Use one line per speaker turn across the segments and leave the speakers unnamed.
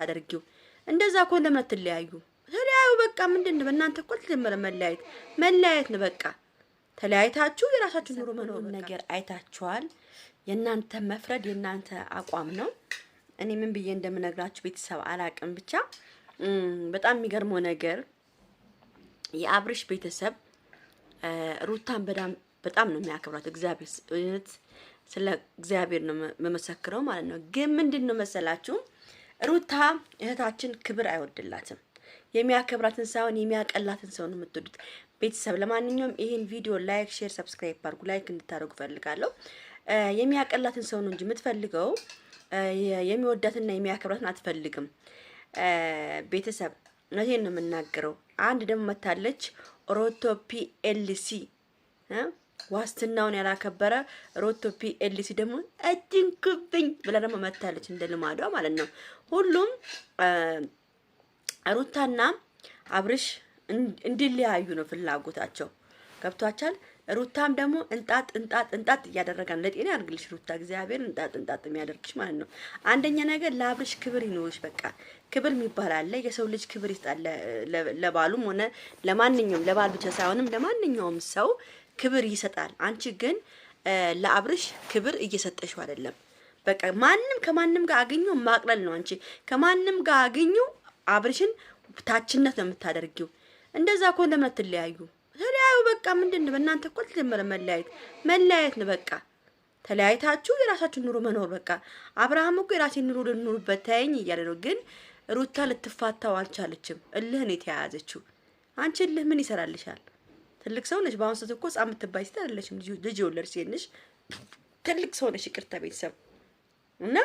አደርጊው እንደዛ ኮን ለምን ተለያዩ ተለያዩ በቃ ምንድነው በእናንተ እኮ ተጀመረ መለያየት ነው በቃ ተለያይታችሁ የራሳችሁ ኑሮ መኖር ነገር አይታችኋል የናንተ መፍረድ የናንተ አቋም ነው እኔ ምን ብዬ እንደምነግራችሁ ቤተሰብ አላቅም ብቻ በጣም የሚገርመው ነገር የአብርሽ ቤተሰብ ሩታን በጣም ነው የሚያከብራት እግዚአብሔር ስለ እግዚአብሔር ነው መመሰክረው ማለት ነው ግን ምንድነው መሰላችሁ ሩታ እህታችን ክብር አይወድላትም የሚያከብራትን ሳይሆን የሚያቀላትን ሰው ነው የምትወዱት ቤተሰብ ለማንኛውም ይሄን ቪዲዮ ላይክ ሼር ሰብስክራይብ አድርጉ ላይክ እንድታደርጉ ፈልጋለሁ የሚያቀላትን ሰው ነው እንጂ የምትፈልገው የሚወዳትና የሚያከብራትን አትፈልግም ቤተሰብ እነዚህን ነው የምናገረው አንድ ደግሞ መታለች ሮቶ ፒኤልሲ ዋስትናውን ያላከበረ ሮቶ ፒኤልሲ ደግሞ አድንኩብኝ ብላ ደግሞ መታለች እንደ ልማዷ ማለት ነው ሁሉም ሩታና አብርሽ እንዲለያዩ ነው ፍላጎታቸው ገብቷቻል ሩታም ደግሞ እንጣጥ እያደረጋን ለጤና ያርግልሽ ሩታ እግዚአብሔር እንጣጥ የሚያደርግሽ ማለት ነው አንደኛ ነገር ለአብርሽ ክብር ይኖርሽ በቃ ክብር የሚባል አለ የሰው ልጅ ክብር ይስጣል ለባሉም ሆነ ለማንኛውም ለባል ብቻ ሳይሆንም ለማንኛውም ሰው ክብር ይሰጣል አንቺ ግን ለአብርሽ ክብር እየሰጠሽው አይደለም በቃ ማንንም ከማንንም ጋር አገኙ ማቅለል ነው አንቺ ከማንንም ጋር አገኙ አብርሽን ታችነት ነው የምታደርጊው እንደዛ እኮ ለምን ተለያዩ ተለያዩ በቃ ምንድነው በእናንተ እኮ ተጀመረ መለያየት ነው በቃ ተለያይታችሁ የራሳችሁ ኑሮ መኖር በቃ አብርሃም እኮ የራሴን ኑሮ ልኑርበት ታየኝ እያለ ነው ግን ሩታ ልትፋታው አልቻለችም እልህን የተያያዘችው አንቺ እልህ ምን ይሰራልሻል ትልቅ ሰው ነሽ ባሁን ሰዓት እኮ ጻም የምትባይ ሴት አይደለሽም ልጅ ወለድሽ ነሽ ትልቅ ሰው ነሽ ይቅርታ ቤተሰብ እና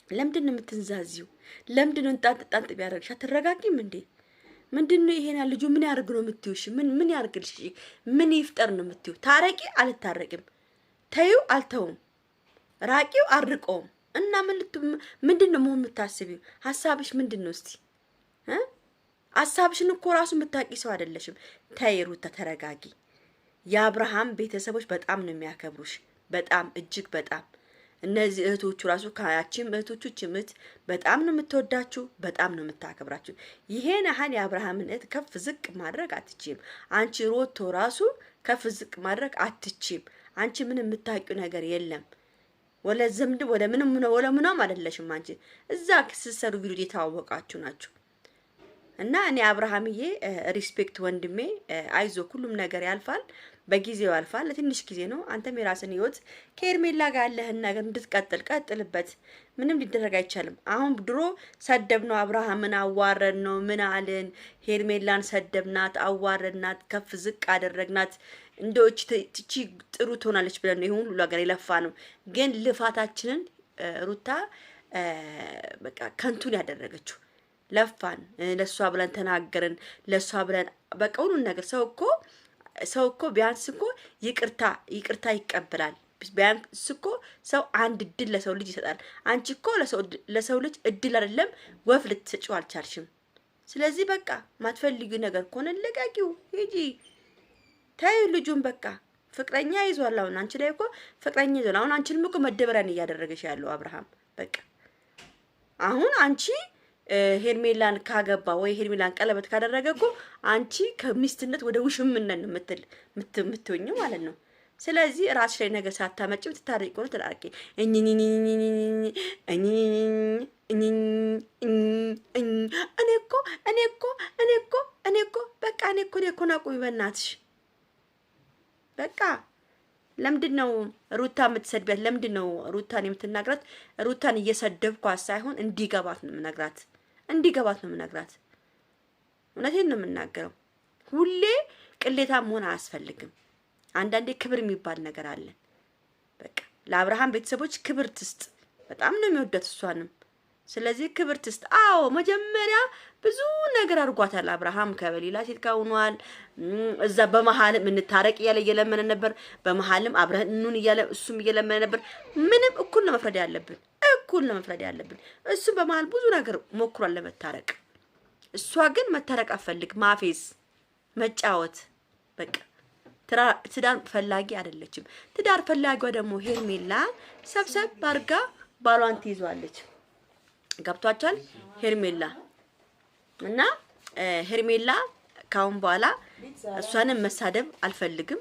ለምንድነው የምትንዛዚው ለምንድነው እንጣጥ ቢያደርግሽ አትረጋጊም እንዴ ምንድነው ይሄና ልጁ ምን ያርግ ነው የምትዩሽ ምን ያርግልሽ ምን ይፍጠር ነው የምትዩ ታረቂ አልታረቂም ተዩ አልተውም ራቂው አርቆም እና ምንድነው መሆን የምታስቢው ሐሳብሽ ምንድነው እስቲ ሐሳብሽን እኮ ራሱ የምታቂ ሰው አይደለሽም ተይሩታ ተረጋጊ የአብርሃም ቤተሰቦች በጣም ነው የሚያከብሩሽ በጣም እጅግ በጣም እነዚህ እህቶቹ ራሱ ካያቺም እህቶቹ ጭምት በጣም ነው የምትወዳችሁ በጣም ነው የምታከብራችሁ ይሄን ያህል የአብርሃምን እህት ከፍ ዝቅ ማድረግ አትችይም አንቺ ሮቶ ራሱ ከፍ ዝቅ ማድረግ አትችይም አንቺ ምን የምታውቂው ነገር የለም ወለ ዘምድ ወለ ምንም አይደለሽም አንቺ እዛ ከሰሩ ቪዲዮ የተዋወቃችሁ ናችሁ እና እኔ አብርሃምዬ ሪስፔክት ወንድሜ አይዞ ሁሉም ነገር ያልፋል በጊዜው ያልፋል ለትንሽ ጊዜ ነው አንተም የራስን ህይወት ከኤርሜላ ጋር ያለህን ነገር እንድትቀጥል ቀጥልበት ምንም ሊደረግ አይቻልም አሁን ድሮ ሰደብነው አብርሃምን አዋረን ነው ምን አለን ሄርሜላን ሰደብናት አዋረናት ከፍ ዝቅ አደረግናት እንደውች ትቺ ጥሩ ትሆናለች ብለን ነው ይሁን ሁሉ ነገር የለፋ ነው ግን ልፋታችንን ሩታ በቃ ከንቱን ያደረገችው ለፋን ለሷ ብለን ተናገርን ለሷ ብለን በቃ ሁሉ ነገር ሰው እኮ ቢያንስ እኮ ይቅርታ ይቀበላል ቢያንስ እኮ ሰው አንድ እድል ለሰው ልጅ ይሰጣል አንቺ እኮ ለሰው ልጅ እድል አይደለም ወፍ ልትሰጪው አልቻልሽም ስለዚህ በቃ ማትፈልጊው ነገር ኮነ ለቃቂው ሂጂ ታይ ልጁን በቃ ፍቅረኛ ይዟል አሁን አንቺ ላይ እኮ ፍቅረኛ ይዟል አሁን አንቺንም እኮ መደበሪያን እያደረገሽ ያለው አብርሃም በቃ አሁን አንቺ ሄርሜላን ካገባ ወይ ሄርሜላን ቀለበት ካደረገ እኮ አንቺ ከሚስትነት ወደ ውሽምነት ነው የምትወኙ ማለት ነው ስለዚህ ራስሽ ላይ ነገር ሳታመጪ ትታረቂ ነው ተላርቂ እኔ እኮ ናቁሚ በእናትሽ በቃ ለምንድነው ሩታ የምትሰድቢያት ለምንድነው ሩታን የምትናገራት ሩታን እየሰደብኳት ሳይሆን እንዲገባት ነው የምነግራት እውነቴን ነው የምናገረው ሁሌ ቅሌታ መሆን አያስፈልግም አንዳንዴ ክብር የሚባል ነገር አለ በቃ ለአብርሃም ቤተሰቦች ክብር ትስጥ በጣም ነው የሚወደት እሷንም ስለዚህ ክብር ትስጥ አዎ መጀመሪያ ብዙ ነገር አድርጓታል አብርሃም ከበሌላ ሴት ጋር ሆኗል እዛ በመሃል ምን ታረቅ እየለመነ ነበር በመሃልም አብረን እንኑን እያለ እሱም እየለመነ ነበር ምንም እኩል ነው መፍረድ ያለብን እሱ በመሃል ብዙ ነገር ሞክሯል ለመታረቅ እሷ ግን መታረቅ አፈልግ ማፌዝ መጫወት በቃ ትዳር ፈላጊ አይደለችም ትዳር ፈላጊዋ ደግሞ ሄርሜላ ሰብሰብ ባርጋ ባሏን ትይዟለች ገብቷቸዋል። ሄርሜላ እና ሄርሜላ ካሁን በኋላ እሷንም መሳደብ አልፈልግም፣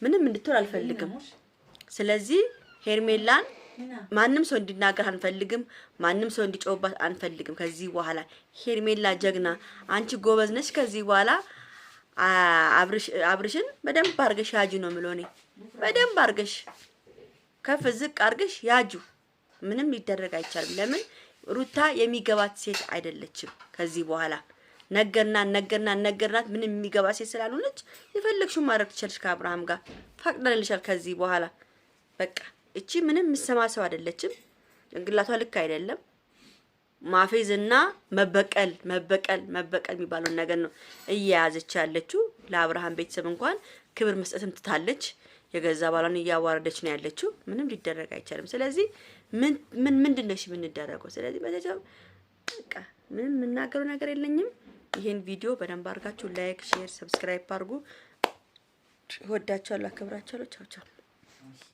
ምንም እንድትሆን አልፈልግም። ስለዚህ ሄርሜላን ማንም ሰው እንዲናገር አንፈልግም፣ ማንም ሰው እንዲጮህባት አንፈልግም። ከዚህ በኋላ ሄርሜላ ጀግና፣ አንቺ ጎበዝ ነሽ። ከዚህ በኋላ አብርሽን በደንብ አርገሽ ያጁ ነው የምለው እኔ። በደንብ አርገሽ ከፍ ዝቅ አርገሽ ያጁ። ምንም ሊደረግ አይቻልም። ለምን ሩታ የሚገባት ሴት አይደለችም። ከዚህ በኋላ ነገርናት ምንም የሚገባ ሴት ስላልሆነች የፈለግሽው ማድረግ ትችልሽ። ከአብርሃም ጋር ፈቅደንልሻል። ከዚህ በኋላ በቃ እቺ ምንም የምትሰማ ሰው አይደለችም። ጭንቅላቷ ልክ አይደለም። ማፌዝና መበቀል የሚባለውን ነገር ነው እየያዘች ያለችው። ለአብርሃም ቤተሰብ እንኳን ክብር መስጠትም ትታለች። የገዛ ባሏን እያዋረደች ነው ያለችው። ምንም ሊደረግ አይቻልም። ስለዚህ ምንድነው እሺ የምንደረገው? ስለዚህ በተጨማሪ በቃ ምንም የምናገረው ነገር የለኝም። ይሄን ቪዲዮ በደንብ አድርጋችሁ ላይክ፣ ሼር፣ ሰብስክራይብ አድርጉ። እወዳችኋለሁ፣ አከብራችኋለሁ። ቻው ቻው።